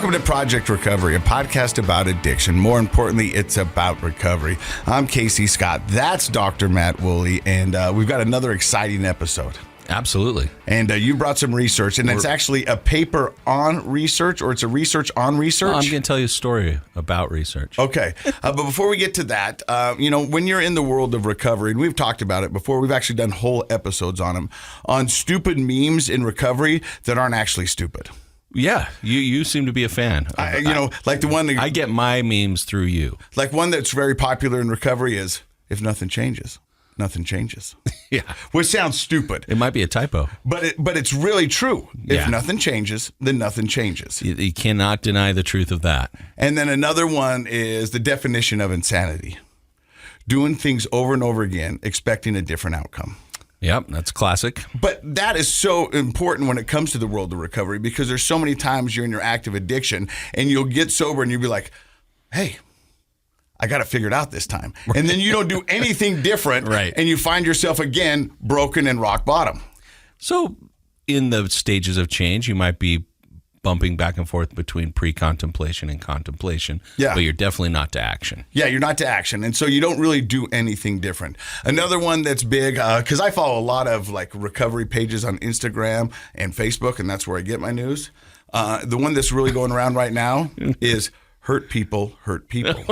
Welcome to Project Recovery, a podcast about addiction. More importantly, it's about recovery. I'm Casey Scott. That's Dr. Matt Woolley, and we've got another exciting episode. Absolutely. And you brought some research, and it's actually a paper on research, or it's a research on research? I'm going to tell you a story about research. Okay. But before we get to that, when you're in the world of recovery, and we've talked about it before, we've actually done whole episodes on them, on stupid memes in recovery that aren't actually stupid. Yeah, you seem to be a fan. Like the one that I get my memes through you. Like one that's very popular in recovery is, if nothing changes, nothing changes. Yeah. Which sounds stupid. It might be a typo. But it's really true. Yeah. If nothing changes, then nothing changes. You cannot deny the truth of that. And then another one is the definition of insanity. Doing things over and over again, expecting a different outcome. Yep, that's classic. But that is so important when it comes to the world of recovery, because there's so many times you're in your active addiction and you'll get sober and you'll be like, hey, I got it figured out this time. Right. And then you don't do anything different. Right. And you find yourself again broken and rock bottom. So in the stages of change, you might be bumping back and forth between pre-contemplation and contemplation. Yeah. But you're definitely not to action. Yeah, you're not to action. And so you don't really do anything different. Another one that's big, because I follow a lot of like recovery pages on Instagram and Facebook, and that's where I get my news. The one that's really going around right now is hurt people hurt people.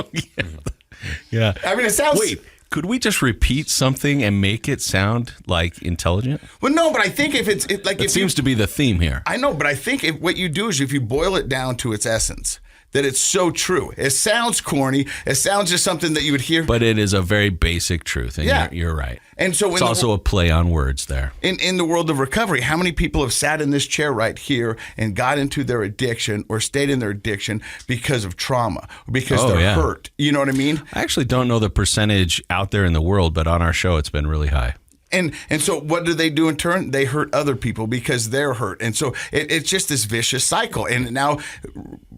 Yeah. I mean, it sounds... Wait, could we just repeat something and make it sound like intelligent? Well, no, but I think if it's... It seems to be the theme here. I know, but I think what you do is if you boil it down to its essence, that it's so true. It sounds corny. It sounds just something that you would hear. But it is a very basic truth, and yeah. you're right. And so it's also a play on words there. In the world of recovery, how many people have sat in this chair right here and got into their addiction or stayed in their addiction because of trauma, because they're hurt? You know what I mean? I actually don't know the percentage out there in the world, but on our show, it's been really high. And so what do they do in turn? They hurt other people because they're hurt. And so it's just this vicious cycle. And it now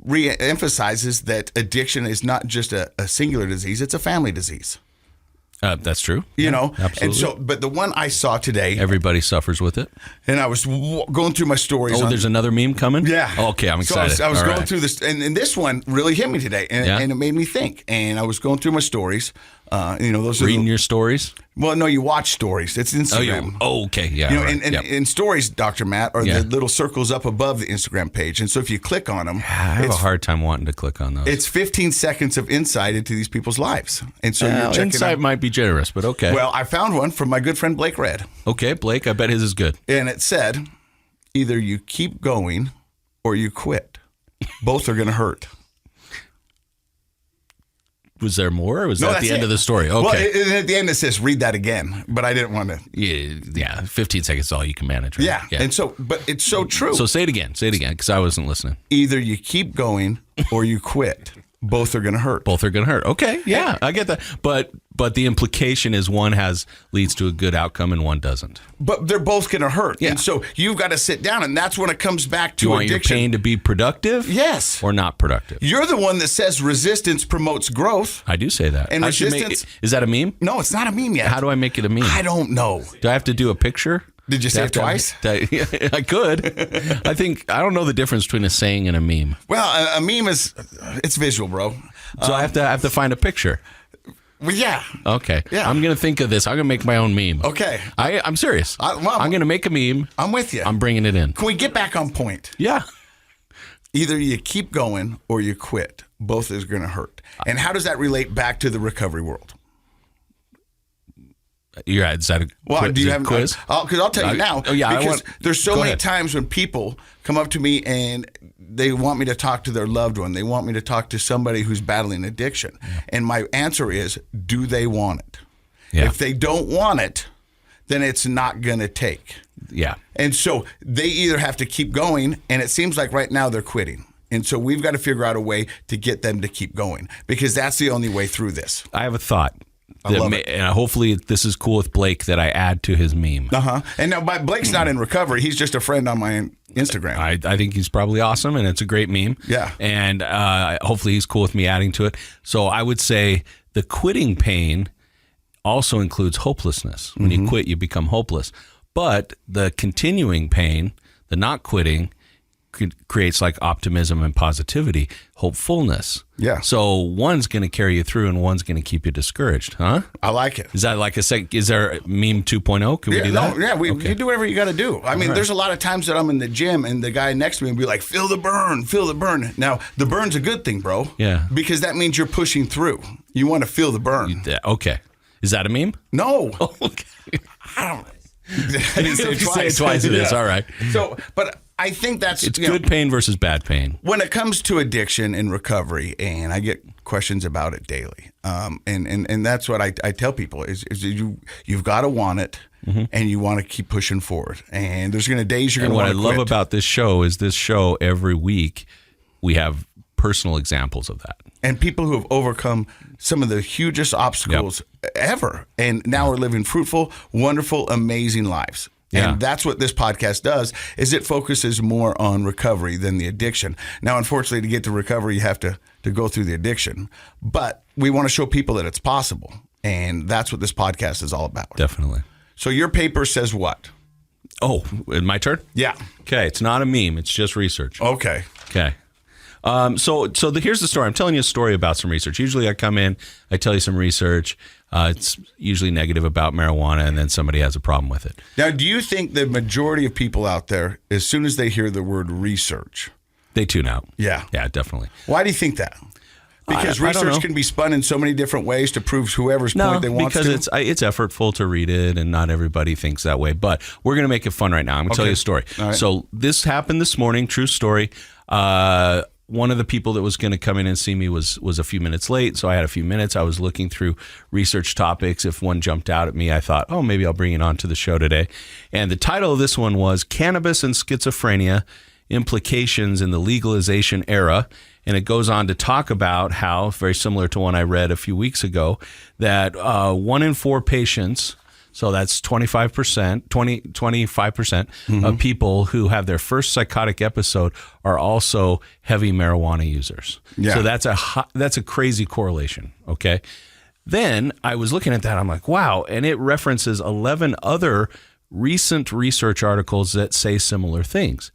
re-emphasizes that addiction is not just a singular disease, it's a family disease. That's true. You know? Absolutely. And so, but the one I saw today... Everybody suffers with it. And I was going through my stories. There's another meme coming? Yeah. Okay, I'm excited. So I was going through this, and this one really hit me today, and it made me think. And I was going through my stories. Those reading your stories? Well, no, you watch stories. It's Instagram. Okay, yeah. And stories, Dr. Matt, are the little circles up above the Instagram page. And so if you click on them, I have a hard time wanting to click on those. It's 15 seconds of insight into these people's lives. And so you're checking insight might be generous, but okay. Well, I found one from my good friend Blake Red. Okay, Blake, I bet his is good. And it said, either you keep going or you quit. Both are going to hurt. Was there more, or was that the end of the story? Okay. Well, at the end it says, read that again, but I didn't want to. Yeah, 15 seconds is all you can manage. Right? Yeah, and so, but it's so true. So say it again, because I wasn't listening. Either you keep going or you quit. Both are going to hurt. Both are going to hurt. Okay, yeah, I get that. But the implication is one leads to a good outcome and one doesn't. But they're both going to hurt. Yeah. And so you've got to sit down, and that's when it comes back to you want addiction. Your pain to be productive? Yes. Or not productive? You're the one that says resistance promotes growth. I do say that. And resistance... is that a meme? No, it's not a meme yet. How do I make it a meme? I don't know. Do I have to do a picture? Did you say it twice? I could. I don't know the difference between a saying and a meme. Well, a meme it's visual, bro. So I have to find a picture. Well, yeah. Okay. Yeah. I'm going to think of this. I'm going to make my own meme. Okay. I'm serious. I'm going to make a meme. I'm with you. I'm bringing it in. Can we get back on point? Yeah. Either you keep going or you quit. Both is going to hurt. And how does that relate back to the recovery world? You're right. Is that a quiz? Because I'll tell you now. Because there's so many times when people come up to me and they want me to talk to their loved one. They want me to talk to somebody who's battling addiction. Yeah. And my answer is, do they want it? Yeah. If they don't want it, then it's not going to take. Yeah. And so they either have to keep going, and it seems like right now they're quitting. And so we've got to figure out a way to get them to keep going, because that's the only way through this. I have a thought. And hopefully this is cool with Blake that I add to his meme. And now Blake's not in recovery. He's just a friend on my Instagram. I think he's probably awesome, and it's a great meme. Yeah. And hopefully he's cool with me adding to it. So I would say the quitting pain also includes hopelessness. When you quit, you become hopeless. But the continuing pain, the not quitting, creates like optimism and positivity, hopefulness. Yeah. So one's going to carry you through and one's going to keep you discouraged, huh? I like it. Is that like is there a meme 2.0? Can we do that? You do whatever you got to do. I mean, there's a lot of times that I'm in the gym and the guy next to me will be like, feel the burn, feel the burn. Now, the burn's a good thing, bro. Yeah. Because that means you're pushing through. You want to feel the burn. Okay. Is that a meme? No. Oh, okay. I don't I didn't say it twice. It is. All right. So, but I think it's good pain versus bad pain. When it comes to addiction and recovery, and I get questions about it daily, and that's what I tell people is you've got to want it, and you want to keep pushing forward. And there's going to days you're going to want to quit. What I love about this show is every week we have personal examples of that. And people who have overcome some of the hugest obstacles ever, and now are living fruitful, wonderful, amazing lives. Yeah. And that's what this podcast does, is it focuses more on recovery than the addiction. Now, unfortunately, to get to recovery, you have to go through the addiction. But we want to show people that it's possible. And that's what this podcast is all about. Definitely. So your paper says what? Oh, my turn? Yeah. Okay, it's not a meme. It's just research. Okay. So here's the story. I'm telling you a story about some research. Usually I come in, I tell you some research. It's usually negative about marijuana, and then somebody has a problem with it. Now, do you think the majority of people out there, as soon as they hear the word research, they tune out? Yeah. Yeah, definitely. Why do you think that? Because research can be spun in so many different ways to prove whoever's point they want to. Because it's effortful to read it, and not everybody thinks that way. But we're going to make it fun right now. I'm going to tell you a story. Right. So this happened this morning, true story. One of the people that was going to come in and see me was a few minutes late, so I had a few minutes. I was looking through research topics. If one jumped out at me, I thought, oh, maybe I'll bring it on to the show today. And the title of this one was Cannabis and Schizophrenia, Implications in the Legalization Era. And it goes on to talk about how, very similar to one I read a few weeks ago, that 1 in 4 patients, so that's 25% of people who have their first psychotic episode are also heavy marijuana users. Yeah. So that's a crazy correlation, okay? Then I was looking at that, I'm like, wow, and it references 11 other recent research articles that say similar things.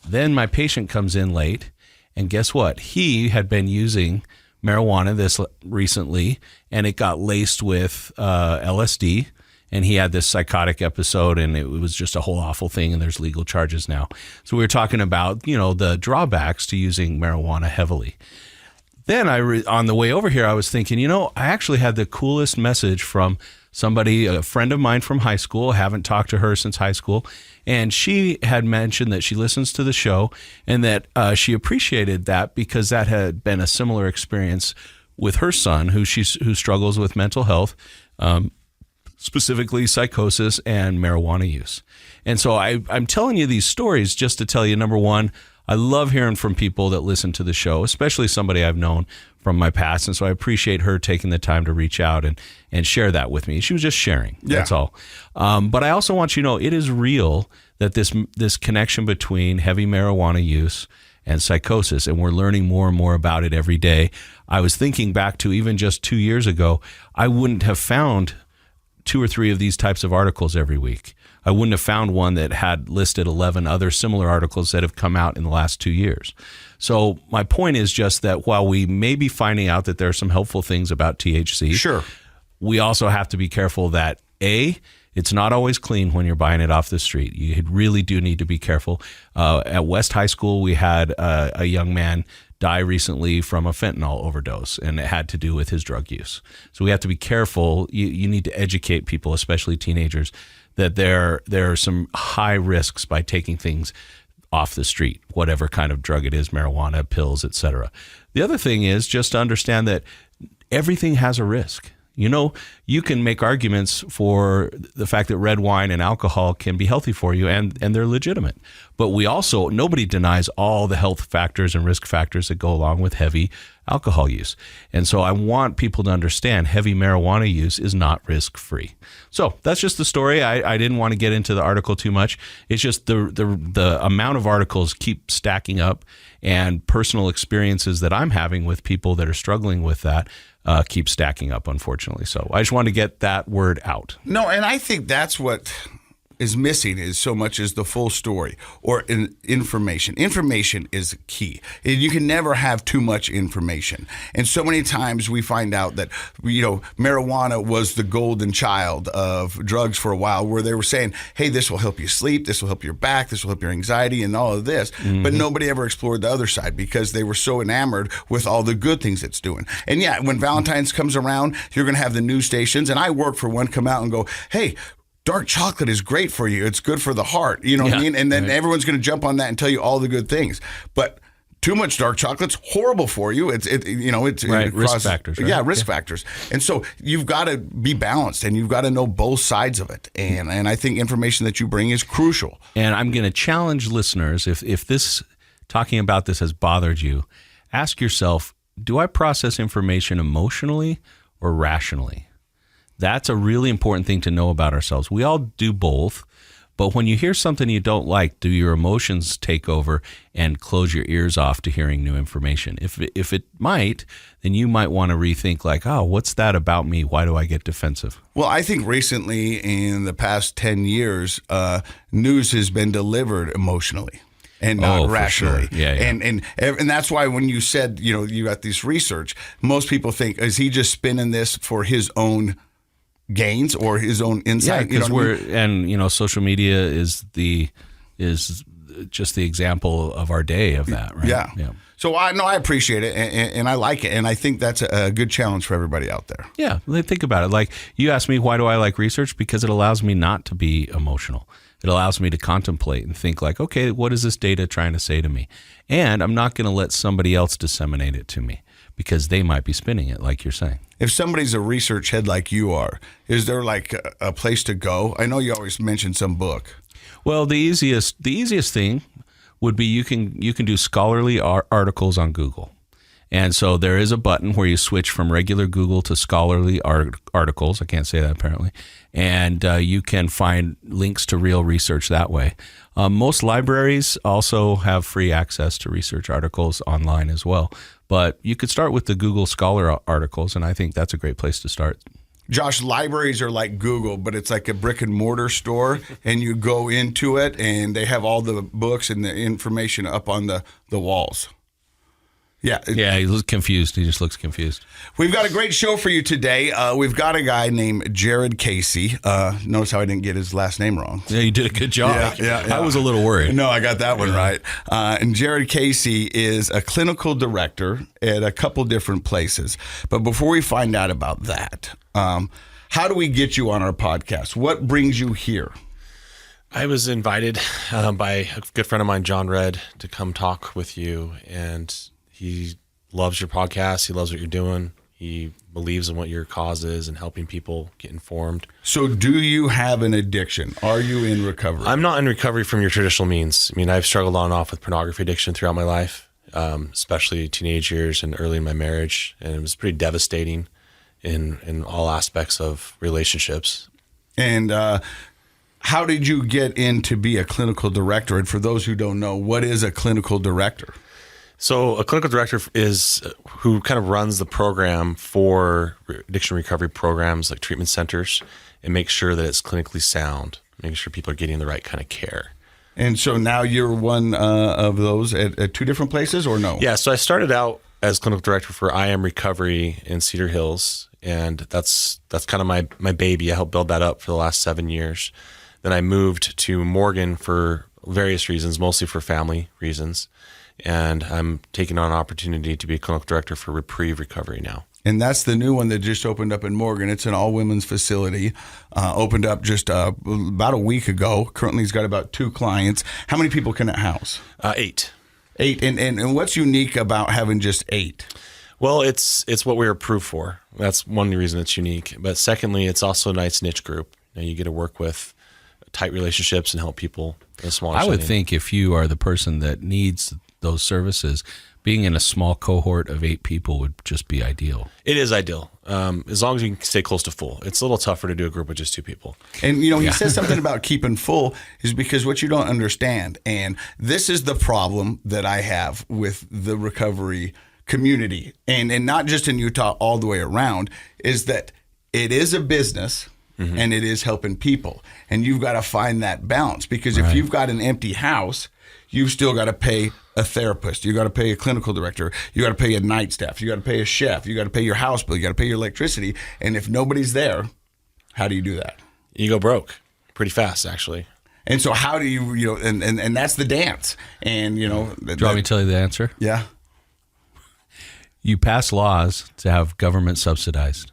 Then my patient comes in late, and guess what? He had been using marijuana this recently, and it got laced with LSD, and he had this psychotic episode, and it was just a whole awful thing, and there's legal charges now. So we were talking about, the drawbacks to using marijuana heavily. Then on the way over here, I was thinking, I actually had the coolest message from somebody, a friend of mine from high school. I haven't talked to her since high school. And she had mentioned that she listens to the show and that she appreciated that because that had been a similar experience with her son who struggles with mental health, specifically psychosis and marijuana use. And so I'm telling you these stories just to tell you, number one, I love hearing from people that listen to the show, especially somebody I've known from my past. And so I appreciate her taking the time to reach out and share that with me. She was just sharing. Yeah. That's all. But I also want you to know it is real that this connection between heavy marijuana use and psychosis, and we're learning more and more about it every day. I was thinking back to even just 2 years ago, I wouldn't have found 2 or 3 of these types of articles every week. I wouldn't have found one that had listed 11 other similar articles that have come out in the last 2 years. So my point is just that while we may be finding out that there are some helpful things about THC, sure, we also have to be careful that it's not always clean when you're buying it off the street. You really do need to be careful. At West High School, we had a young man die recently from a fentanyl overdose, and it had to do with his drug use. So we have to be careful. You need to educate people, especially teenagers, that there are some high risks by taking things off the street, whatever kind of drug it is, marijuana, pills, etc. The other thing is just to understand that everything has a risk. You can make arguments for the fact that red wine and alcohol can be healthy for you, and they're legitimate. But nobody denies all the health factors and risk factors that go along with heavy alcohol use. And so I want people to understand heavy marijuana use is not risk-free. So that's just the story. I didn't want to get into the article too much. It's just the amount of articles keep stacking up, and personal experiences that I'm having with people that are struggling with that keep stacking up, unfortunately. So I just wanted to get that word out. No, and I think that's what is missing is so much as the full story or information. Information is key. You can never have too much information. And so many times we find out that, marijuana was the golden child of drugs for a while, where they were saying, hey, this will help you sleep, this will help your back, this will help your anxiety and all of this. Mm-hmm. But nobody ever explored the other side because they were so enamored with all the good things it's doing. And yeah, when Valentine's comes around, you're going to have the news stations, and I work for one, come out and go, hey, dark chocolate is great for you. It's good for the heart. You know what I mean? And then everyone's going to jump on that and tell you all the good things. But too much dark chocolate's horrible for you. It's right. Risk factors. Right? Yeah, risk factors. And so you've got to be balanced, and you've got to know both sides of it. And I think information that you bring is crucial. And I'm going to challenge listeners, if this talking about this has bothered you, ask yourself, do I process information emotionally or rationally? That's a really important thing to know about ourselves. We all do both, but when you hear something you don't like, do your emotions take over and close your ears off to hearing new information? If it might, then you might want to rethink like, oh, what's that about me? Why do I get defensive? Well, I think recently in the past 10 years, news has been delivered emotionally and not rationally. Sure. Yeah. And that's why when you said, you got this research, most people think, is he just spinning this for his own gains or his own insight? Yeah, because social media is just the example of our day of that, right? Yeah. So I appreciate it, and I like it, and I think that's a good challenge for everybody out there. Yeah, think about it. Like you asked me, why do I like research? Because it allows me not to be emotional. It allows me to contemplate and think like, okay, what is this data trying to say to me? And I'm not going to let somebody else disseminate it to me, because they might be spinning it, like you're saying. If somebody's a research head like you are, is there like a place to go? I know you always mention some book. Well, the easiest thing would be you can do scholarly articles on Google. And so there is a button where you switch from regular Google to scholarly articles. I can't say that apparently. And you can find links to real research that way. Most libraries also have free access to research articles online as well. But you could start with the Google Scholar articles, and I think that's a great place to start. Josh, libraries are like Google, but it's like a brick and mortar store, and you go into it, and they have all the books and the information up on the walls. Yeah, he looks confused. He just looks confused. We've got a great show for you today. We've got a guy named Jared Casey. Notice how I didn't get his last name wrong. Yeah, you did a good job. Yeah. I was a little worried. No, I got that one right. And Jared Casey is a clinical director at a couple different places. But before we find out about that, how do we get you on our podcast? What brings you here? I was invited by a good friend of mine, John Red, to come talk with you, and he loves your podcast. He loves what you're doing. He believes in what your cause is and helping people get informed. So do you have an addiction? Are you in recovery? I'm not in recovery from your traditional means. I mean, I've struggled on and off with pornography addiction throughout my life, especially teenage years and early in my marriage. And it was pretty devastating in all aspects of relationships. And how did you get in to be a clinical director? And for those who don't know, what is a clinical director? So a clinical director is who kind of runs the program for addiction recovery programs like treatment centers and makes sure that it's clinically sound, making sure people are getting the right kind of care. And so now you're one of those at two different places, or no? Yeah, so I started out as clinical director for I Am Recovery in Cedar Hills, and that's kind of my baby. I helped build that up for the last 7 years. Then I moved to Morgan for various reasons, mostly for family reasons. And I'm taking on an opportunity to be a clinical director for Reprieve Recovery now. And that's the new one that just opened up in Morgan. It's an all-women's facility, opened up just about a week ago. Currently, he's got about 2 clients. How many people can it house? 8. 8. And what's unique about having just 8? Well, it's what we were approved for. That's one reason it's unique. But secondly, it's also a nice niche group. You get to work with tight relationships and help people in a smaller setting. I would think if you are the person that needs those services, being in a small cohort of 8 people would just be ideal. It is ideal, as long as you can stay close to full. It's a little tougher to do a group with just 2 people. And, he says something about keeping full is because what you don't understand, and this is the problem that I have with the recovery community, and not just in Utah, all the way around, is that it is a business, and it is helping people. And you've got to find that balance, because if you've got an empty house, you've still got to pay a therapist. You got to pay a clinical director. You got to pay a night staff. You got to pay a chef. You got to pay your house bill. You got to pay your electricity. And if nobody's there, how do you do that? You go broke pretty fast, actually. And so how do you and that's the dance. And, do you want me to tell you the answer? Yeah. You pass laws to have government subsidized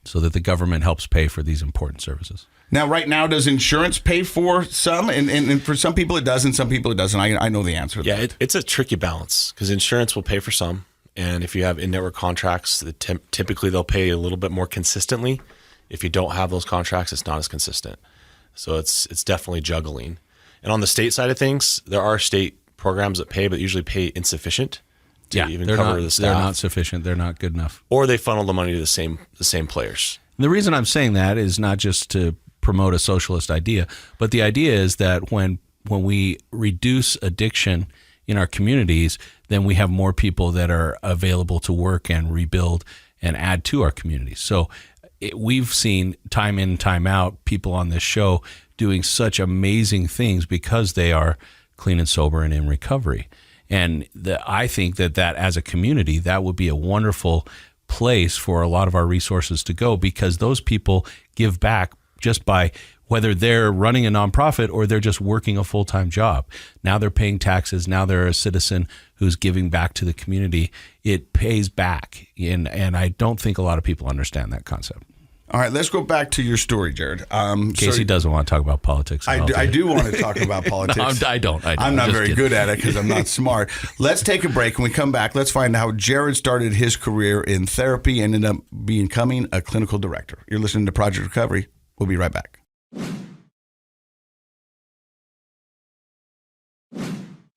so that the government helps pay for these important services. Now, right now, does insurance pay for some? And for some people it does, and some people it doesn't. I know the answer to that. Yeah, it's a tricky balance, because insurance will pay for some. And if you have in-network contracts, typically they'll pay a little bit more consistently. If you don't have those contracts, it's not as consistent. So it's definitely juggling. And on the state side of things, there are state programs that pay, but usually pay insufficient to even cover the staff. They're not sufficient. They're not good enough. Or they funnel the money to the same players. And the reason I'm saying that is not just to promote a socialist idea, but the idea is that when we reduce addiction in our communities, then we have more people that are available to work and rebuild and add to our communities. So we've seen time in, time out, people on this show doing such amazing things because they are clean and sober and in recovery. And I think that as a community, that would be a wonderful place for a lot of our resources to go, because those people give back just by whether they're running a nonprofit or they're just working a full-time job. Now they're paying taxes. Now they're a citizen who's giving back to the community. It pays back. And I don't think a lot of people understand that concept. All right, let's go back to your story, Jared. Casey doesn't want to talk about politics. I do want to talk about politics. No, I don't. I'm not very good at it because I'm not smart. Let's take a break. When we come back, let's find out how Jared started his career in therapy and ended up becoming a clinical director. You're listening to Project Recovery. We'll be right back.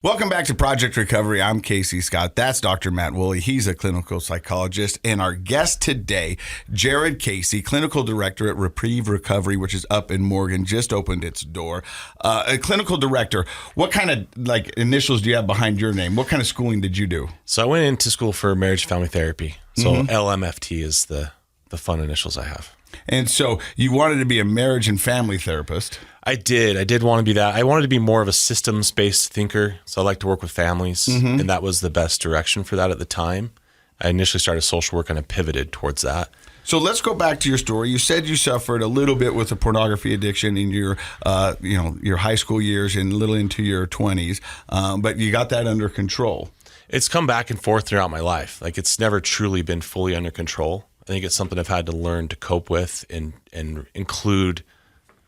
Welcome back to Project Recovery. I'm Casey Scott. That's Dr. Matt Woolley. He's a clinical psychologist. And our guest today, Jared Casey, clinical director at Reprieve Recovery, which is up in Morgan, just opened its door. A clinical director, what kind of initials do you have behind your name? What kind of schooling did you do? So I went into school for marriage and family therapy. So LMFT is the fun initials I have. And so you wanted to be a marriage and family therapist. I did want to be that. I wanted to be more of a systems-based thinker. So I like to work with families, and that was the best direction for that at the time. I initially started social work and I pivoted towards that. So let's go back to your story. You said you suffered a little bit with a pornography addiction in your, your high school years and a little into your 20s, but you got that under control. It's come back and forth throughout my life. Like, it's never truly been fully under control. I think it's something I've had to learn to cope with and include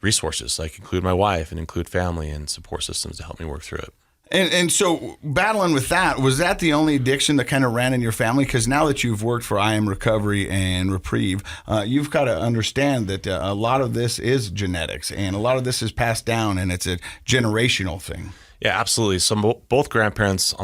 resources, like include my wife and include family and support systems to help me work through it. And so battling with that, was that the only addiction that kind of ran in your family? Because now that you've worked for I Am Recovery and Reprieve, you've got to understand that a lot of this is genetics and a lot of this is passed down and it's a generational thing. Yeah, absolutely. So both grandparents,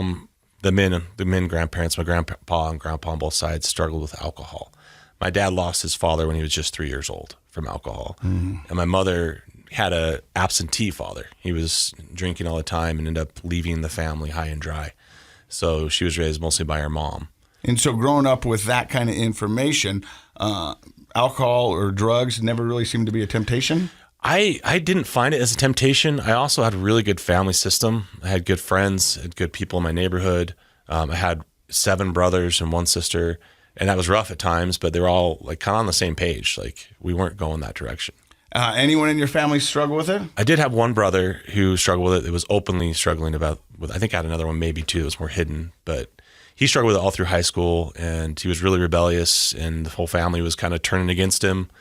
the men grandparents, my grandpa and grandpa on both sides struggled with alcohol. My dad lost his father when he was just 3 years old from alcohol. And my mother had a absentee father. He was drinking all the time and ended up leaving the family high and dry. So she was raised mostly by her mom. And so growing up with that kind of information, alcohol or drugs never really seemed to be a temptation? I didn't find it as a temptation. I also had a really good family system. I had good friends, had good people in my neighborhood. I had 7 brothers and 1 sister. And that was rough at times, but they were all like kind of on the same page. Like, we weren't going that direction. Anyone in your family struggle with it? I did have one brother who struggled with it. It was openly struggling with. I think I had another one, maybe 2, that was more hidden. But he struggled with it all through high school, and he was really rebellious, and the whole family was kind of turning against him.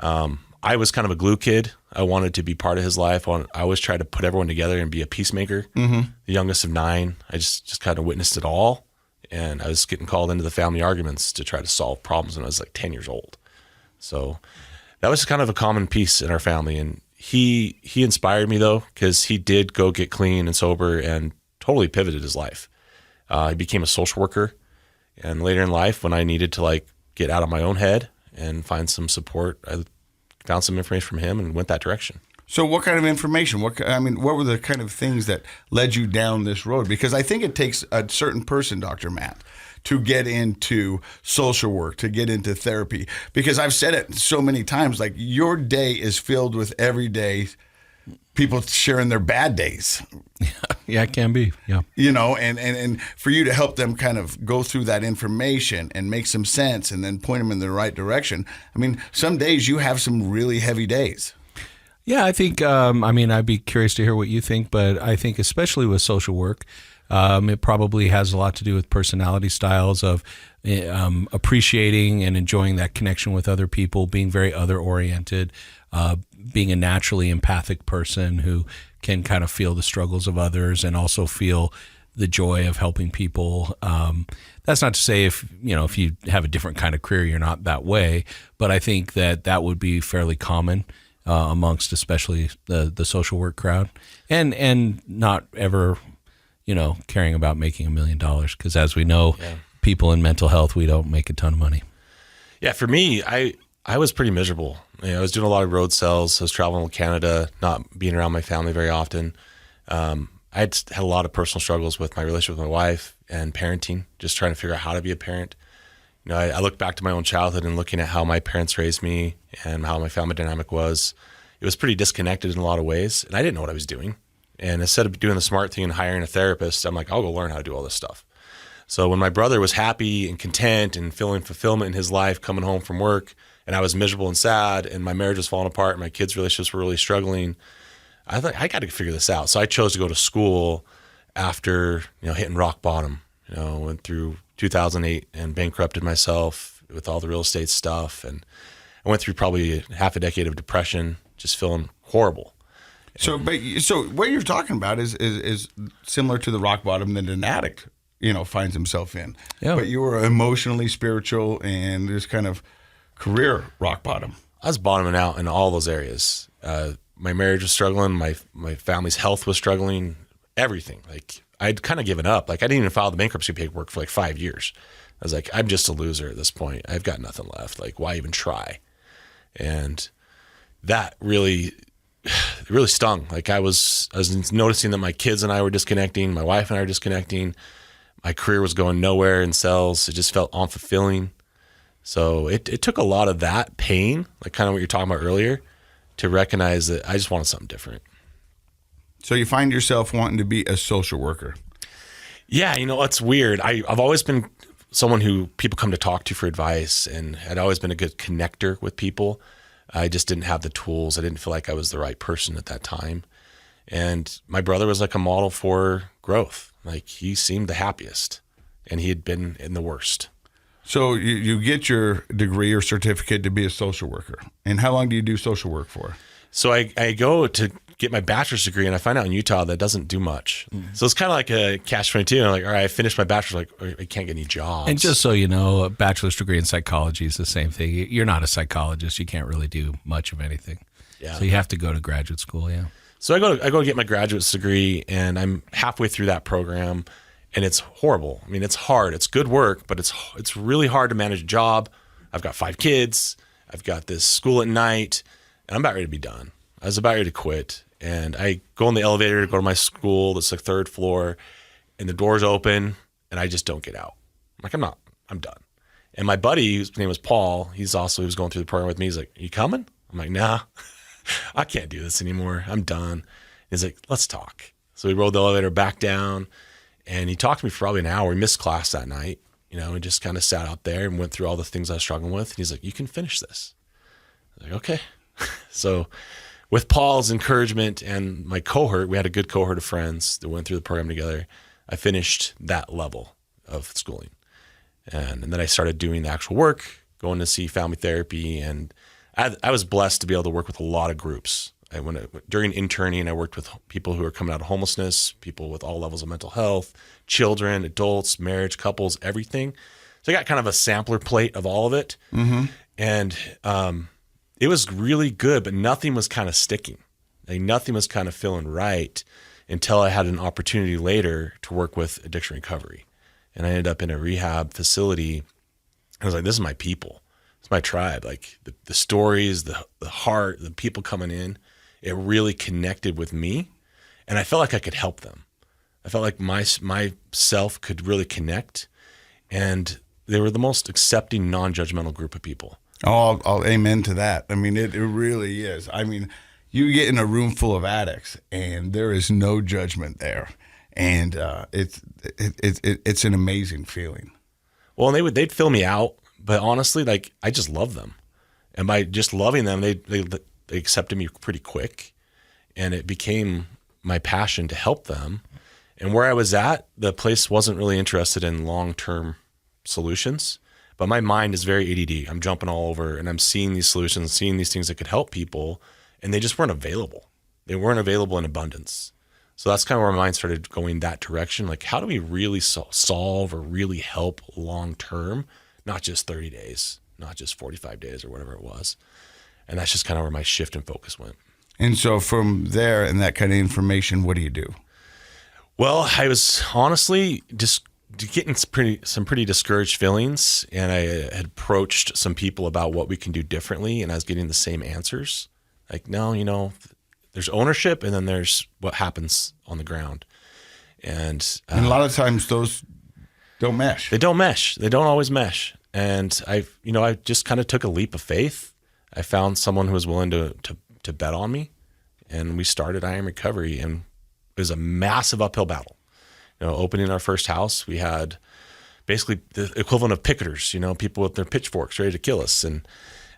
I was kind of a glue kid. I wanted to be part of his life. I always tried to put everyone together and be a peacemaker. The youngest of 9. I just kind of witnessed it all. And I was getting called into the family arguments to try to solve problems when I was like 10 years old. So that was kind of a common piece in our family. And he inspired me, though, because he did go get clean and sober and totally pivoted his life. He became a social worker. And later in life, when I needed to get out of my own head and find some support, I found some information from him and went that direction. So what kind of information? What were the kind of things that led you down this road? Because I think it takes a certain person, Dr. Matt, to get into social work, to get into therapy? Because I've said it so many times, like your day is filled with every day people sharing their bad days. Yeah, it can be. Yeah. You know, and for you to help them kind of go through that information and make some sense and then point them in the right direction. I mean, some days you have some really heavy days. Yeah, I think, I'd be curious to hear what you think, but I think especially with social work, it probably has a lot to do with personality styles of appreciating and enjoying that connection with other people, being very other-oriented, being a naturally empathic person who can kind of feel the struggles of others and also feel the joy of helping people. That's not to say if you have a different kind of career, you're not that way, but I think that would be fairly common amongst especially the social work crowd, and not ever, caring about making $1 million, because as we know, people in mental health, we don't make a ton of money. Yeah, for me, I was pretty miserable. I was doing a lot of road sales. I was traveling to Canada, not being around my family very often. I had a lot of personal struggles with my relationship with my wife and parenting, just trying to figure out how to be a parent. I look back to my own childhood and looking at how my parents raised me and how my family dynamic was. It was pretty disconnected in a lot of ways, and I didn't know what I was doing. And instead of doing the smart thing and hiring a therapist, I'm like, I'll go learn how to do all this stuff. So when my brother was happy and content and feeling fulfillment in his life coming home from work, and I was miserable and sad, and my marriage was falling apart, and my kids' relationships were really struggling, I thought, I got to figure this out. So I chose to go to school after, hitting rock bottom. Went through 2008 and bankrupted myself with all the real estate stuff. And I went through probably half a decade of depression, just feeling horrible. So what you're talking about is similar to the rock bottom that an addict, finds himself in. Yeah. But you were emotionally, spiritual, and this kind of career rock bottom. I was bottoming out in all those areas. My marriage was struggling. My family's health was struggling. Everything. Like, I'd kind of given up. Like, I didn't even file the bankruptcy paperwork for like 5 years. I was like, I'm just a loser at this point. I've got nothing left. Like, why even try? And that really stung. Like, I was noticing that my kids and I were disconnecting. My wife and I were disconnecting. My career was going nowhere in sales. It just felt unfulfilling. So it took a lot of that pain, like kind of what you're talking about earlier, to recognize that I just wanted something different. So you find yourself wanting to be a social worker. Yeah, it's weird. I've always been someone who people come to talk to for advice, and I'd always been a good connector with people. I just didn't have the tools. I didn't feel like I was the right person at that time. And my brother was like a model for growth. Like, he seemed the happiest, and he had been in the worst. So you get your degree or certificate to be a social worker. And how long do you do social work for? So I go to get my bachelor's degree, and I find out in Utah that doesn't do much. So it's kind of like a catch-22. I'm like, all right, I finished my bachelor's, like, I can't get any jobs. And just so you know, a bachelor's degree in psychology is the same thing. You're not a psychologist. You can't really do much of anything. Yeah. So you have to go to graduate school, yeah. So I go get my graduate's degree, and I'm halfway through that program, and it's horrible. I mean, it's hard. It's good work, but it's really hard to manage a job. I've got 5 kids. I've got this school at night, and I'm about ready to be done. I was about ready to quit, and I go in the elevator to go to my school. That's the 3rd floor, and the door's open, and I just don't get out. I'm like, I'm done. And my buddy, whose name was Paul, he was going through the program with me. He's like, "Are you coming?" I'm like, "Nah, I can't do this anymore. I'm done." He's like, "Let's talk." So we rode the elevator back down, and he talked to me for probably an hour. We missed class that night, and just kind of sat out there and went through all the things I was struggling with. And he's like, "You can finish this." I was like, "Okay." So with Paul's encouragement and my cohort, we had a good cohort of friends that went through the program together. I finished that level of schooling. And then I started doing the actual work, going to see family therapy. And I was blessed to be able to work with a lot of groups. During interning, I worked with people who are coming out of homelessness, people with all levels of mental health, children, adults, marriage, couples, everything. So I got kind of a sampler plate of all of it. Mm-hmm. And it was really good, but nothing was kind of sticking. Like, nothing was kind of feeling right until I had an opportunity later to work with addiction recovery. And I ended up in a rehab facility. I was like, this is my people. It's my tribe. Like, the stories, the heart, the people coming in, it really connected with me. And I felt like I could help them. I felt like myself could really connect. and they were the most accepting, non-judgmental group of people. Oh, I'll amen to that. I mean, it really is. I mean, you get in a room full of addicts, and there is no judgment there, and it's an amazing feeling. Well, and they'd fill me out, but honestly, like, I just love them, and by just loving them, they accepted me pretty quick, and it became my passion to help them. And where I was at, the place wasn't really interested in long-term solutions, but my mind is very ADD. I'm jumping all over, and I'm seeing these solutions, seeing these things that could help people, and they just weren't available. They weren't available in abundance. So that's kind of where my mind started going that direction. Like, how do we really solve or really help long-term, not just 30 days, not just 45 days or whatever it was. And that's just kind of where my shift in focus went. And so from there and that kind of information, what do you do? Well, I was honestly just getting some pretty discouraged feelings, and I had approached some people about what we can do differently, and I was getting the same answers. Like, no, there's ownership, and then there's what happens on the ground. And a lot of times those don't mesh. They don't mesh. They don't always mesh. And I just kind of took a leap of faith. I found someone who was willing to bet on me, and we started I Am Recovery, and it was a massive uphill battle. Opening our first house, we had basically the equivalent of picketers, people with their pitchforks ready to kill us. And,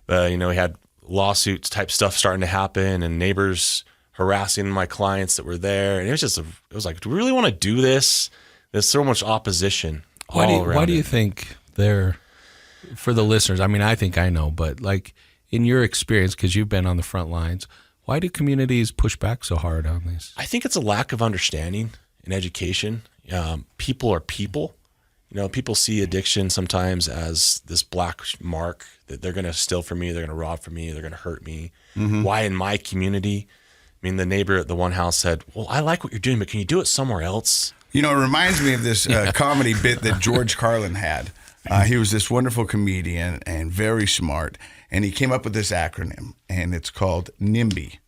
we had lawsuits type stuff starting to happen, and neighbors harassing my clients that were there. And it was like, do we really want to do this? There's so much opposition. Why do you think for the listeners, I mean, I think I know, but like in your experience, because you've been on the front lines, why do communities push back so hard on this? I think it's a lack of understanding and education. People are people. People see addiction sometimes as this black mark that they're going to steal from me, they're going to rob from me, they're going to hurt me. Mm-hmm. Why in my community? I mean, the neighbor at the one house said, well, I like what you're doing, but can you do it somewhere else? It reminds me of this comedy bit that George Carlin had. He was this wonderful comedian and very smart, and he came up with this acronym, and it's called NIMBY.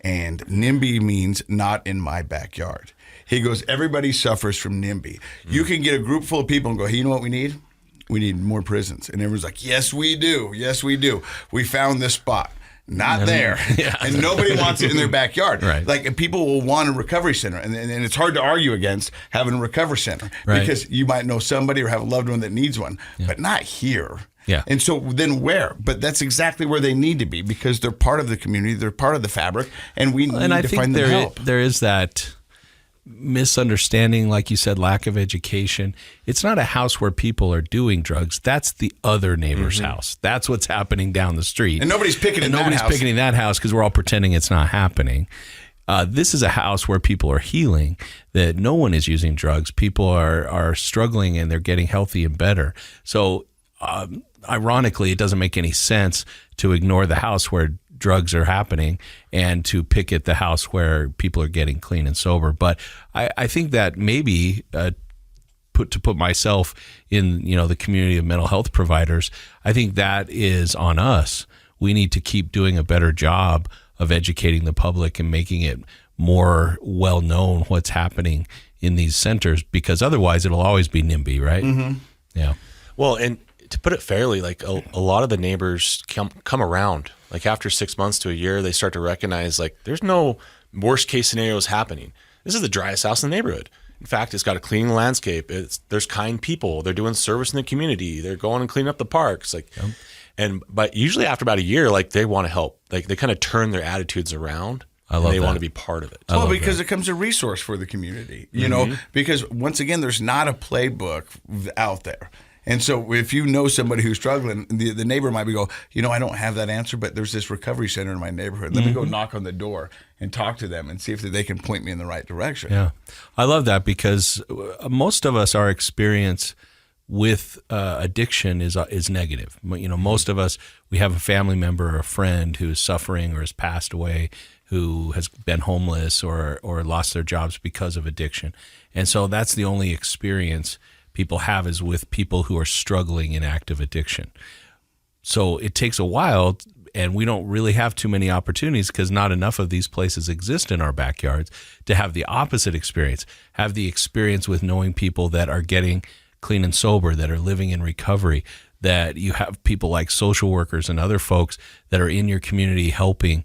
And NIMBY means not in my backyard. He goes, everybody suffers from NIMBY. You can get a group full of people and go, hey, you know what we need? We need more prisons. And everyone's like, yes, we do. Yes, we do. We found this spot. Not there. Yeah. And nobody wants it in their backyard. Right. Like, and people will want a recovery center. And it's hard to argue against having a recovery center. Right. Because you might know somebody or have a loved one that needs one, but not here. Yeah. And so then where? But that's exactly where they need to be, because they're part of the community, they're part of the fabric, and we need to find them help. There is that misunderstanding, like you said, lack of education. It's not a house where people are doing drugs. That's the other neighbor's house. That's what's happening down the street. And nobody's picketing that house. Nobody's picketing that house because we're all pretending it's not happening. This is a house where people are healing, that no one is using drugs. People are struggling and they're getting healthy and better. So ironically, it doesn't make any sense to ignore the house where drugs are happening and to picket the house where people are getting clean and sober. But I think that maybe put myself in the community of mental health providers, I think that is on us. We need to keep doing a better job of educating the public and making it more well known what's happening in these centers, because otherwise it'll always be NIMBY, right? Mm-hmm. Yeah. Well, and to put it fairly, like a lot of the neighbors come around. Like after 6 months to a year, they start to recognize like there's no worst case scenarios happening. This is the driest house in the neighborhood. In fact, it's got a clean landscape. There's kind people. They're doing service in the community. They're going and cleaning up the parks. But usually after about a year, like they want to help. Like they kind of turn their attitudes around. I love they that. want to be part of it. Well, because it becomes a resource for the community, because once again, there's not a playbook out there. And so if you know somebody who's struggling, the neighbor might be go, I don't have that answer, but there's this recovery center in my neighborhood. Let me go knock on the door and talk to them and see if they can point me in the right direction. Yeah. I love that, because most of us, our experience with addiction is negative. Most of us, we have a family member or a friend who is suffering or has passed away, who has been homeless or lost their jobs because of addiction. And so that's the only experience people have, is with people who are struggling in active addiction. So it takes a while, and we don't really have too many opportunities, because not enough of these places exist in our backyards, to have the opposite experience, have the experience with knowing people that are getting clean and sober, that are living in recovery, that you have people like social workers and other folks that are in your community helping,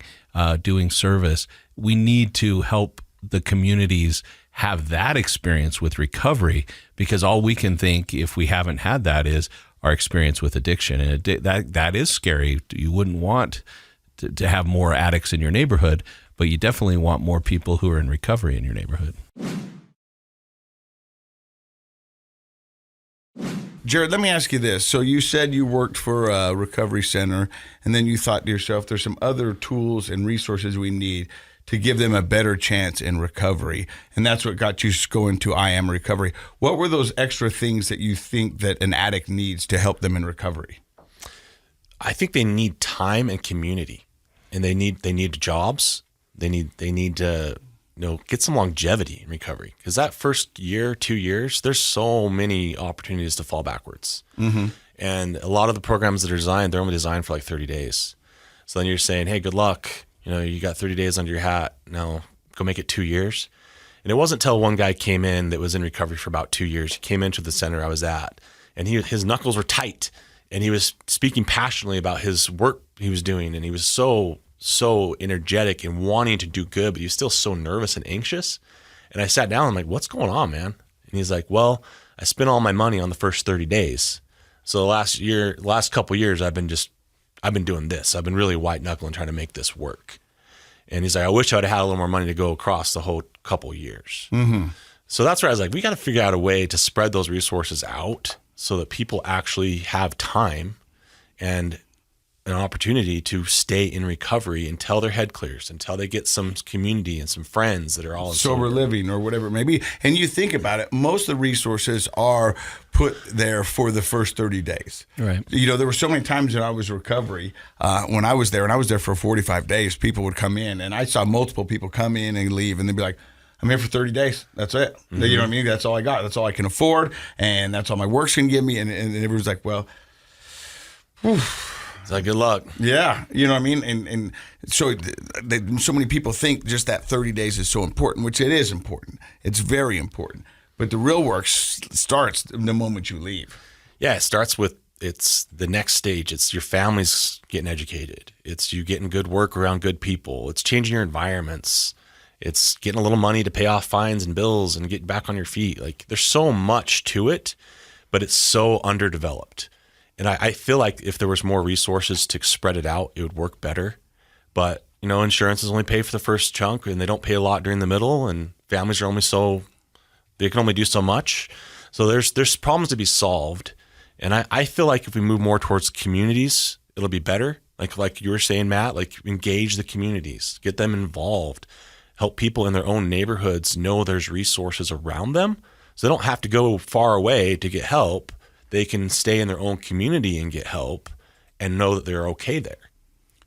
doing service. We need to help the communities have that experience with recovery, because all we can think, if we haven't had that, is our experience with addiction. And that is scary. You wouldn't want to have more addicts in your neighborhood, but you definitely want more people who are in recovery in your neighborhood. Jared, let me ask you this. So you said you worked for a recovery center, and then you thought to yourself, there's some other tools and resources we need to give them a better chance in recovery. And that's what got you going to I Am Recovery. What were those extra things that you think that an addict needs to help them in recovery? I think they need time and community, and they need jobs. They need to get some longevity in recovery, because that first year, 2 years, there's so many opportunities to fall backwards. Mm-hmm. And a lot of the programs that are designed, they're only designed for like 30 days. So then you're saying, hey, good luck. You got 30 days under your hat. Now go make it 2 years. And it wasn't until one guy came in that was in recovery for about 2 years. He came into the center I was at, and his knuckles were tight, and he was speaking passionately about his work he was doing. And he was so energetic and wanting to do good, but he was still so nervous and anxious. And I sat down, I'm like, what's going on, man? And he's like, well, I spent all my money on the first 30 days. So the last couple of years, I've been doing this. I've been really white knuckling trying to make this work. And he's like, I wish I'd have had a little more money to go across the whole couple of years. Mm-hmm. So that's where I was like, we got to figure out a way to spread those resources out so that people actually have time and an opportunity to stay in recovery until their head clears, until they get some community and some friends that are all in sober living or whatever it may be. And you think about it, most of the resources are put there for the first 30 days. Right. There were so many times that I was recovery when I was there, and I was there for 45 days, people would come in, and I saw multiple people come in and leave, and they'd be like, I'm here for 30 days. That's it. Mm-hmm. You know what I mean? That's all I got. That's all I can afford, and that's all my work's can give me. And everyone's like, well, whew. It's like, good luck. Yeah. You know what I mean? And so many people think just that 30 days is so important, which it is important. It's very important. But the real work starts the moment you leave. Yeah, it starts with, it's the next stage. It's your family's getting educated. It's you getting good work around good people. It's changing your environments. It's getting a little money to pay off fines and bills and get back on your feet. Like, there's so much to it, but it's so underdeveloped. And I feel like if there was more resources to spread it out, it would work better. But, insurances only pay for the first chunk, and they don't pay a lot during the middle, and families are they can only do so much. So there's problems to be solved. And I feel like if we move more towards communities, it'll be better. Like you were saying, Matt, like engage the communities, get them involved, help people in their own neighborhoods know there's resources around them. So they don't have to go far away to get help. They can stay in their own community and get help and know that they're okay there.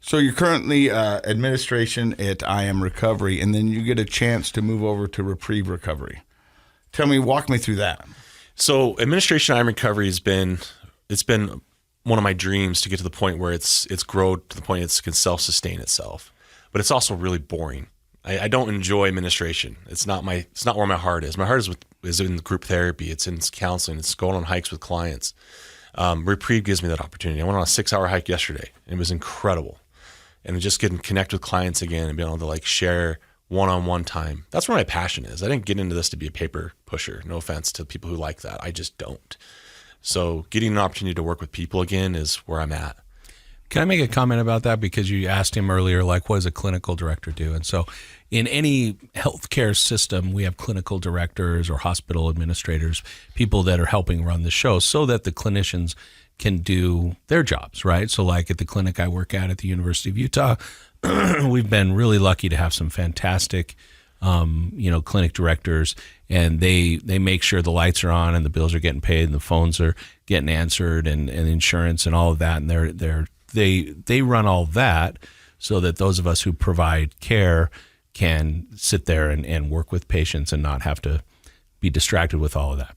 So you're currently administration at I Am Recovery, and then you get a chance to move over to Reprieve Recovery. Walk me through that. So administration at I Am Recovery it's been one of my dreams to get to the point where it's grown to the point it can self-sustain itself. But it's also really boring. I don't enjoy administration. It's not where my heart is. My heart is in group therapy. It's in counseling. It's going on hikes with clients. Reprieve gives me that opportunity. I went on a 6-hour hike yesterday, and it was incredible. And just getting connect with clients again and being able to share one-on-one time. That's where my passion is. I didn't get into this to be a paper pusher. No offense to people who like that. I just don't. So getting an opportunity to work with people again is where I'm at. Can I make a comment about that? Because you asked him earlier, what does a clinical director do? And so in any healthcare system, we have clinical directors or hospital administrators, people that are helping run the show so that the clinicians can do their jobs, right? So like at the clinic I work at the University of Utah, we've been really lucky to have some fantastic clinic directors, and they make sure the lights are on and the bills are getting paid and the phones are getting answered and insurance and all of that. And they run all that so that those of us who provide care can sit there and work with patients and not have to be distracted with all of that.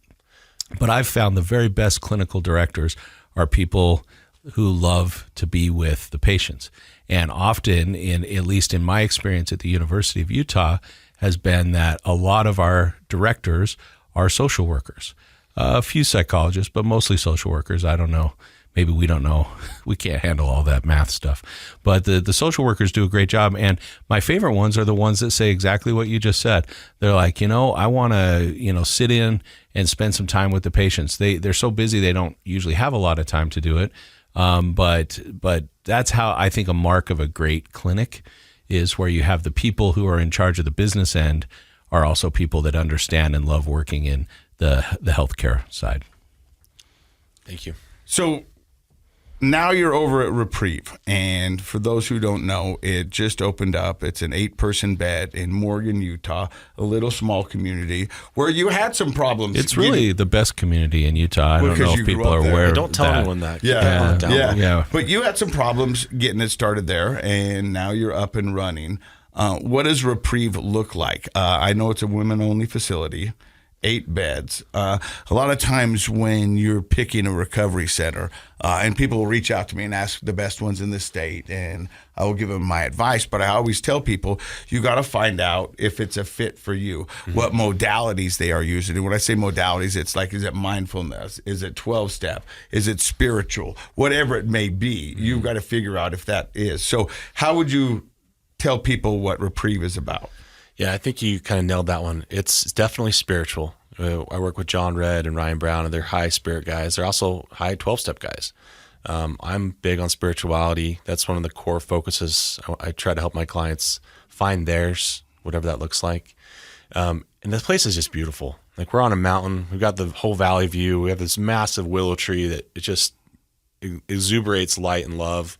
But I've found the very best clinical directors are people who love to be with the patients. And often, at least in my experience at the University of Utah, has been that a lot of our directors are social workers. a few psychologists, but mostly social workers. I don't know. Maybe we don't know. We can't handle all that math stuff. But the social workers do a great job. And my favorite ones are the ones that say exactly what you just said. They're like, I want to, sit in and spend some time with the patients. They're so busy, they don't usually have a lot of time to do it. But that's how I think a mark of a great clinic is, where you have the people who are in charge of the business end are also people that understand and love working in the healthcare side. Thank you. So now you're over at Reprieve, and for those who don't know, it just opened up. It's an 8-person bed in Morgan, Utah, a little small community where you had some problems. It's really the best community in Utah. I don't know if people are aware of that. Don't tell anyone that. Yeah. But you had some problems getting it started there, and now you're up and running. What does Reprieve look like? I know it's a women-only facility. 8 beds. A lot of times when you're picking a recovery center, and people will reach out to me and ask the best ones in the state, and I will give them my advice. But I always tell people, you got to find out if it's a fit for you, what modalities they are using. And when I say modalities, it's like, is it mindfulness? Is it 12-step? Is it spiritual? Whatever it may be, you've got to figure out if that is. So how would you tell people what Reprieve is about? Yeah, I think you kind of nailed that one. It's definitely spiritual. I work with John Redd and Ryan Brown, and they're high spirit guys. They're also high 12-step guys. I'm big on spirituality. That's one of the core focuses. I try to help my clients find theirs, whatever that looks like. And the place is just beautiful. Like, we're on a mountain. We've got the whole valley view. We have this massive willow tree that it just exuberates light and love.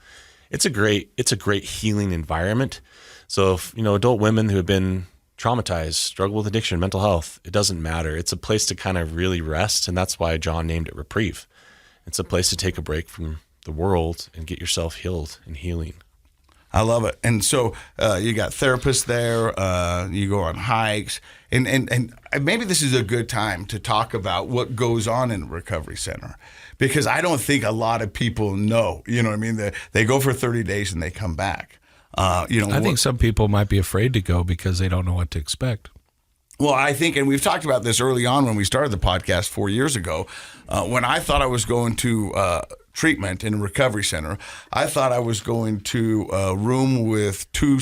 It's a great healing environment. So if, adult women who have been traumatized, struggle with addiction, mental health, it doesn't matter. It's a place to kind of really rest. And that's why John named it Reprieve. It's a place to take a break from the world and get yourself healed and healing. I love it. And so you got therapists there, you go on hikes, and maybe this is a good time to talk about what goes on in a recovery center, because I don't think a lot of people know, they go for 30 days and they come back. I think some people might be afraid to go because they don't know what to expect. Well, I think, and we've talked about this early on when we started the podcast 4 years ago, when I thought I was going to treatment in a recovery center, I thought I was going to a room with 2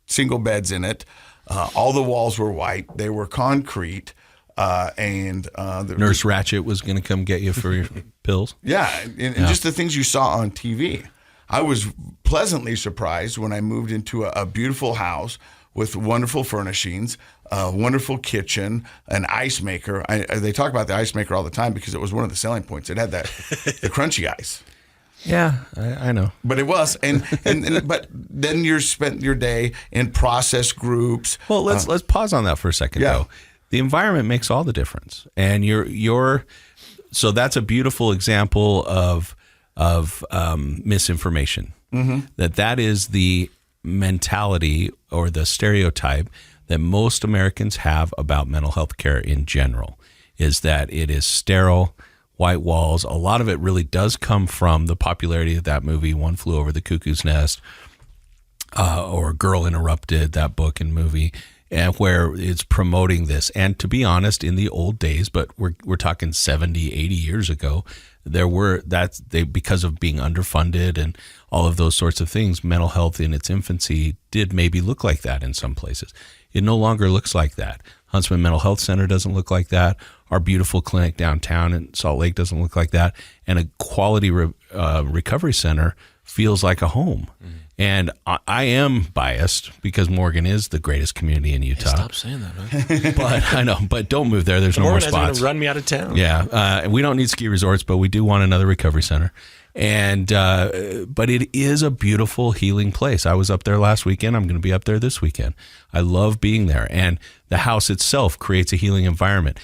single beds in it. All the walls were white. They were concrete. And Nurse Ratchet was going to come get you for your pills. Yeah, and just the things you saw on TV. I was pleasantly surprised when I moved into a beautiful house with wonderful furnishings, a wonderful kitchen, an ice maker. They talk about the ice maker all the time because it was one of the selling points. It had the crunchy ice. Yeah, I know. But it was, but then you spent your day in process groups. Well, let's pause on that for a second, though. The environment makes all the difference, and so that's a beautiful example of misinformation. That is the mentality or the stereotype that most Americans have about mental health care in general, is that it is sterile, white walls. A lot of it really does come from the popularity of that movie, One Flew Over the Cuckoo's Nest, or Girl Interrupted, that book and movie, and where it's promoting this. And to be honest, in the old days, but we're talking 70, 80 years ago, because of being underfunded and all of those sorts of things, mental health in its infancy did maybe look like that in some places. It no longer looks like that. Huntsman Mental Health Center doesn't look like that. Our beautiful clinic downtown in Salt Lake doesn't look like that. And a quality recovery center feels like a home. And I am biased because Morgan is the greatest community in Utah. Hey, stop saying that, man. But I know, but don't move there. There's no more spots. Morgan is going to run me out of town. Yeah, we don't need ski resorts, but we do want another recovery center. And but it is a beautiful healing place. I was up there last weekend. I'm going to be up there this weekend. I love being there, and the house itself creates a healing environment.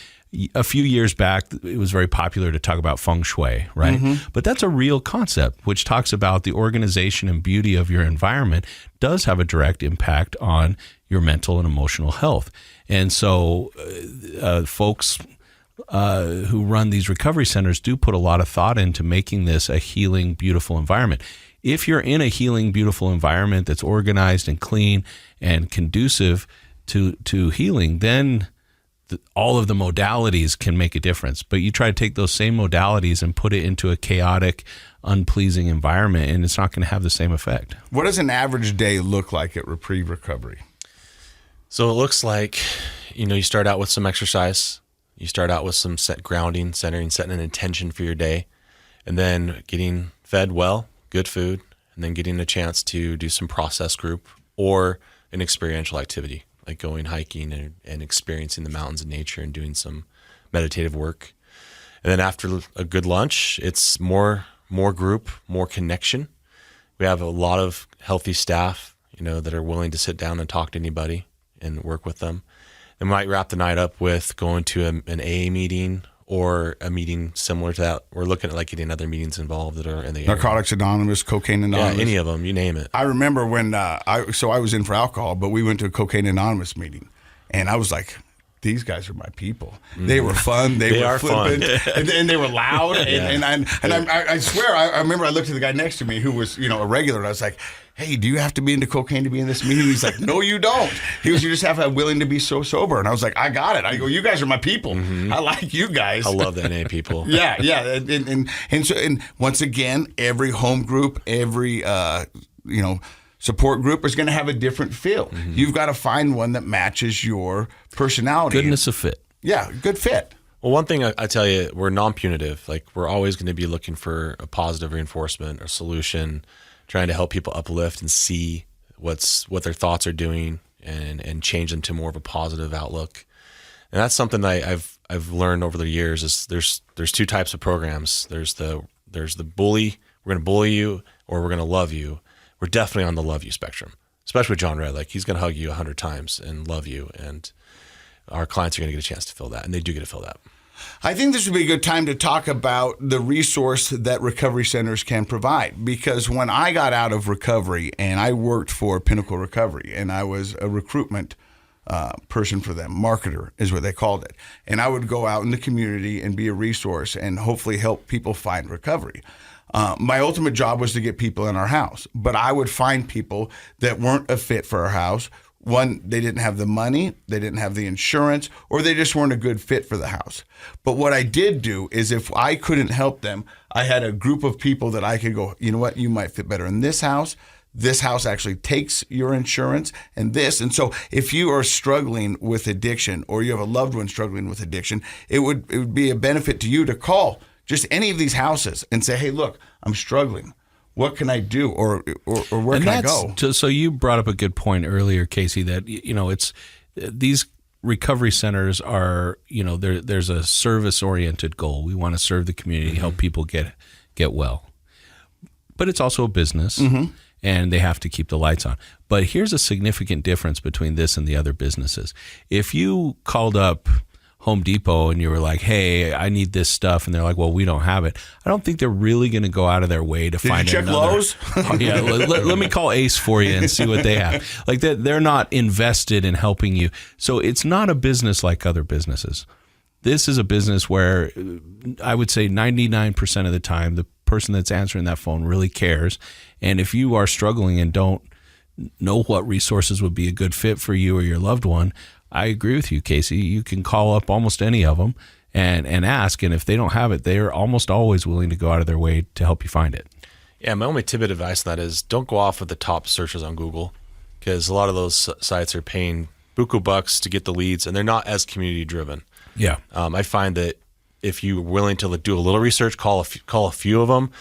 A few years back, it was very popular to talk about feng shui, right? But that's a real concept, which talks about the organization and beauty of your environment does have a direct impact on your mental and emotional health. And so folks who run these recovery centers do put a lot of thought into making this a healing, beautiful environment. If you're in a healing, beautiful environment that's organized and clean and conducive to healing, then all of the modalities can make a difference, but you try to take those same modalities and put it into a chaotic, unpleasing environment, and it's not going to have the same effect. What does an average day look like at Reprieve Recovery? So it looks like, you start out with some exercise. You start out with some grounding, centering, setting an intention for your day, and then getting fed well, good food, and then getting a chance to do some process group or an experiential activity, like going hiking and experiencing the mountains and nature and doing some meditative work. And then after a good lunch, it's more group, more connection. We have a lot of healthy staff, that are willing to sit down and talk to anybody and work with them. And we might wrap the night up with going to an AA meeting or a meeting similar to that. We're looking at getting other meetings involved that are in the Narcotics area. Anonymous, Cocaine Anonymous. Yeah, any of them, you name it. I remember when I was in for alcohol, but we went to a Cocaine Anonymous meeting, and I was like, these guys are my people. They were fun. They were flippant, and they were loud. And I swear, I remember I looked at the guy next to me who was, a regular, and I was like, hey, do you have to be into cocaine to be in this meeting? He's like, no, you don't. He goes, you just have to be willing to be so sober. And I was like, I got it. I go, you guys are my people. I like you guys. I love the NA people. Yeah. And once again, every home group, every support group is going to have a different feel. You've got to find one that matches your personality. Goodness of fit. Yeah, good fit. Well, one thing I tell you, we're non-punitive. We're always going to be looking for a positive reinforcement or solution, trying to help people uplift and see what their thoughts are doing and change them to more of a positive outlook. And that's something that I've learned over the years is there's two types of programs. There's the bully, we're going to bully you, or we're going to love you. We're definitely on the love you spectrum, especially with John Red. He's going to hug you 100 times and love you. And our clients are going to get a chance to feel that. And they do get to feel that. I think this would be a good time to talk about the resource that recovery centers can provide. Because when I got out of recovery and I worked for Pinnacle Recovery and I was a recruitment person for them, marketer is what they called it. And I would go out in the community and be a resource and hopefully help people find recovery. My ultimate job was to get people in our house, but I would find people that weren't a fit for our house. One, they didn't have the money, they didn't have the insurance, or they just weren't a good fit for the house. But what I did do is if I couldn't help them, I had a group of people that I could go, you know what, you might fit better in this house. This house actually takes your insurance and this. And so if you are struggling with addiction or you have a loved one struggling with addiction, it would be a benefit to you to call just any of these houses and say, hey, look, I'm struggling. What can I do, or where can I go? So you brought up a good point earlier, Casey, that it's these recovery centers are there's a service oriented goal. We want to serve the community, help people get well, but it's also a business, and they have to keep the lights on. But here's a significant difference between this and the other businesses. If you called up Home Depot and you were like, hey, I need this stuff, and they're like, well, we don't have it, I don't think they're really going to go out of their way to find you check another. Lowe's? Yeah, let me call Ace for you and see what they have. They're not invested in helping you. So it's not a business like other businesses. This is a business where I would say 99% of the time, the person that's answering that phone really cares. And if you are struggling and don't know what resources would be a good fit for you or your loved one, I agree with you, Casey. You can call up almost any of them and ask, and if they don't have it, they're almost always willing to go out of their way to help you find it. Yeah, my only tidbit of advice on that is don't go off with the top searches on Google, because a lot of those sites are paying buku bucks to get the leads, and they're not as community driven. Yeah. I find that if you're willing to do a little research, call a few of them.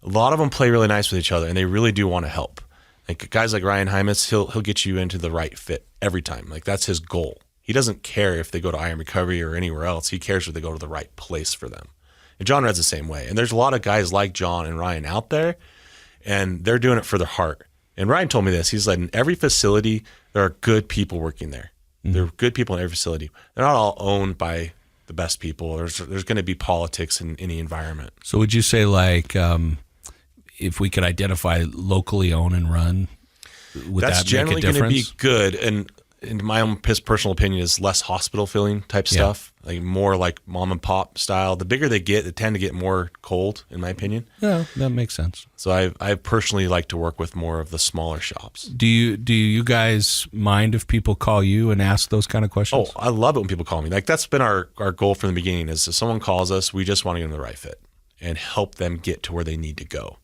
A lot of them play really nice with each other, and they really do want to help. Like guys like Ryan Hymas, he'll get you into the right fit every time. That's his goal. He doesn't care if they go to I Am Recovery or anywhere else. He cares if they go to the right place for them. And John Red's the same way. And there's a lot of guys like John and Ryan out there, and they're doing it for their heart. And Ryan told me this. He's like, in every facility, there are good people working there. There are good people in every facility. They're not all owned by the best people. There's going to be politics in any environment. So would you say if we could identify locally owned and run, would that's that generally make a difference? Going to be good. And in my own personal opinion, is less hospital feeling type stuff, like more like mom and pop style. The bigger they get, they tend to get more cold, in my opinion. Yeah, that makes sense. So I personally like to work with more of the smaller shops. Do you guys mind if people call you and ask those kind of questions? Oh, I love it when people call me. Like that's been our goal from the beginning is if someone calls us, we just want to get them the right fit and help them get to where they need to go.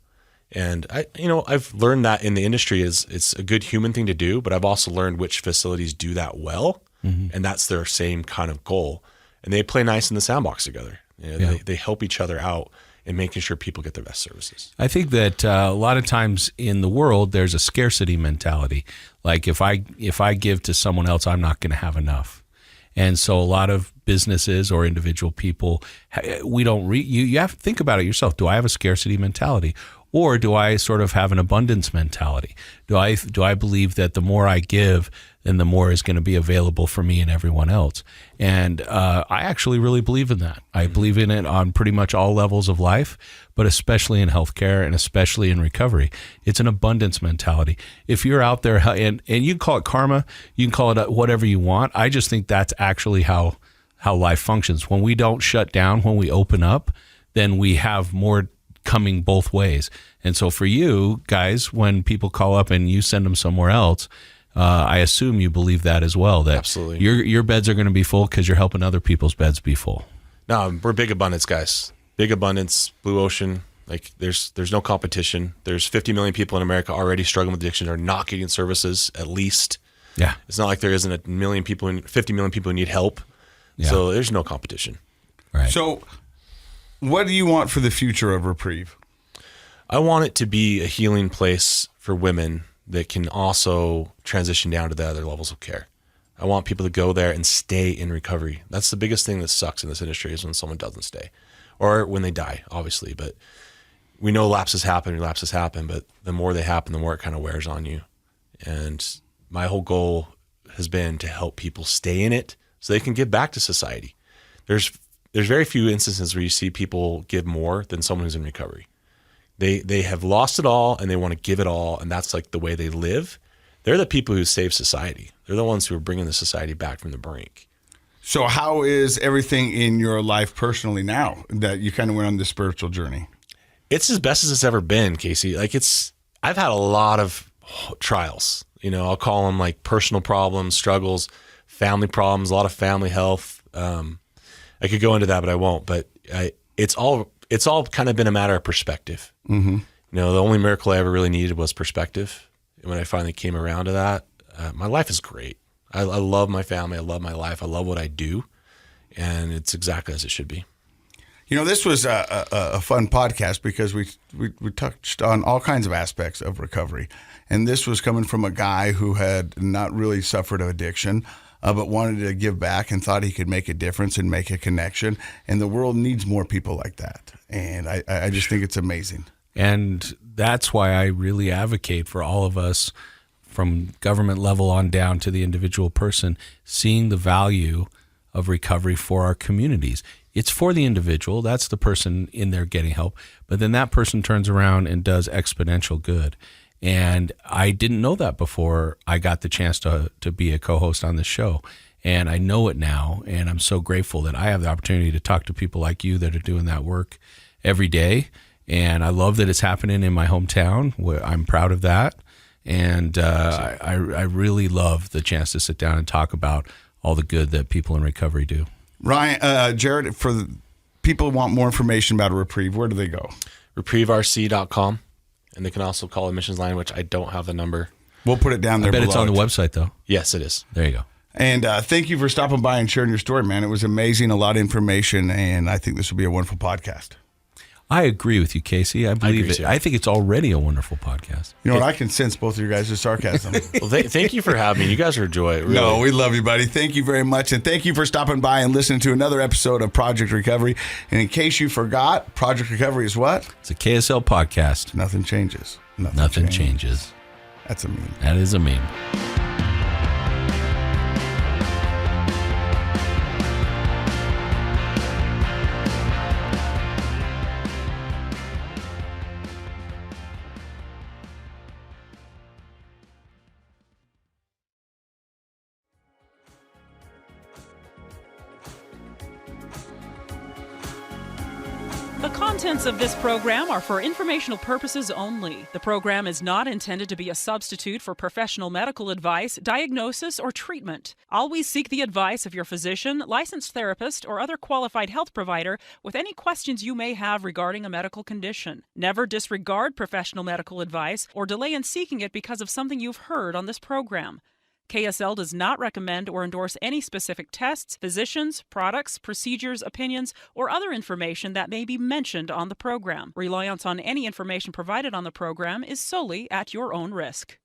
And I've learned that in the industry it's a good human thing to do, but I've also learned which facilities do that well, and that's their same kind of goal. And they play nice in the sandbox together. They help each other out in making sure people get their best services. I think that a lot of times in the world there's a scarcity mentality. Like if I give to someone else, I'm not going to have enough. And so a lot of businesses or individual people, we don't you have to think about it yourself. Do I have a scarcity mentality? Or do I sort of have an abundance mentality? Do I believe that the more I give, then the more is going to be available for me and everyone else? And I actually really believe in that. I believe in it on pretty much all levels of life, but especially in healthcare and especially in recovery. It's an abundance mentality. If you're out there, and you can call it karma, you can call it whatever you want. I just think that's actually how life functions. When we don't shut down, when we open up, then we have more coming both ways. And so for you guys, when people call up and you send them somewhere else, I assume you believe that as well, that absolutely your beds are going to be full because you're helping other people's beds be full. No, we're big abundance guys. Big abundance, blue ocean. Like there's no competition. There's 50 million people in America already struggling with addiction or not getting services at least. Yeah. It's not like there isn't 50 million people who need help. Yeah. So there's no competition. Right. So what do you want for the future of Reprieve? I want it to be a healing place for women that can also transition down to the other levels of care. I want people to go there and stay in recovery. That's the biggest thing that sucks in this industry is when someone doesn't stay or when they die, obviously. But we know lapses happen, but the more they happen, the more it kind of wears on you. And my whole goal has been to help people stay in it so they can give back to society. There's very few instances where you see people give more than someone who's in recovery. They have lost it all and they want to give it all, and that's like the way they live. They're the people who save society. They're the ones who are bringing the society back from the brink. So how is everything in your life personally now that you kind of went on this spiritual journey? It's as best as it's ever been, Casey. Like I've had a lot of trials. I'll call them like personal problems, struggles, family problems, a lot of family health. I could go into that, but I won't. But it's all kind of been a matter of perspective. Mm-hmm. The only miracle I ever really needed was perspective. And when I finally came around to that, my life is great. I love my family. I love my life. I love what I do. And it's exactly as it should be. This was a fun podcast because we touched on all kinds of aspects of recovery. And this was coming from a guy who had not really suffered of addiction, but wanted to give back and thought he could make a difference and make a connection. And the world needs more people like that. And I just think it's amazing. And that's why I really advocate for all of us from government level on down to the individual person, seeing the value of recovery for our communities. It's for the individual. That's the person in there getting help. But then that person turns around and does exponential good. And I didn't know that before I got the chance to be a co-host on this show. And I know it now. And I'm so grateful that I have the opportunity to talk to people like you that are doing that work every day. And I love that it's happening in my hometown. I'm proud of that. And I really love the chance to sit down and talk about all the good that people in recovery do. Ryan, Jared, for the people who want more information about Reprieve, where do they go? ReprieveRC.com. And they can also call admissions line, which I don't have the number. We'll put it down there. I bet it's on the website, though. Yes, it is. There you go. And thank you for stopping by and sharing your story, man. It was amazing, a lot of information, and I think this will be a wonderful podcast. I agree with you, Casey. I believe it. I think it's already a wonderful podcast. You know what? I can sense both of you guys' sarcasm. Well, thank you for having me. You guys are a joy. Really. No, we love you, buddy. Thank you very much. And thank you for stopping by and listening to another episode of Project Recovery. And in case you forgot, Project Recovery is what? It's a KSL podcast. Nothing changes. Nothing changes. That's a meme. That is a meme. The contents of this program are for informational purposes only. The program is not intended to be a substitute for professional medical advice, diagnosis, or treatment. Always seek the advice of your physician, licensed therapist, or other qualified health provider with any questions you may have regarding a medical condition. Never disregard professional medical advice or delay in seeking it because of something you've heard on this program. KSL does not recommend or endorse any specific tests, physicians, products, procedures, opinions, or other information that may be mentioned on the program. Reliance on any information provided on the program is solely at your own risk.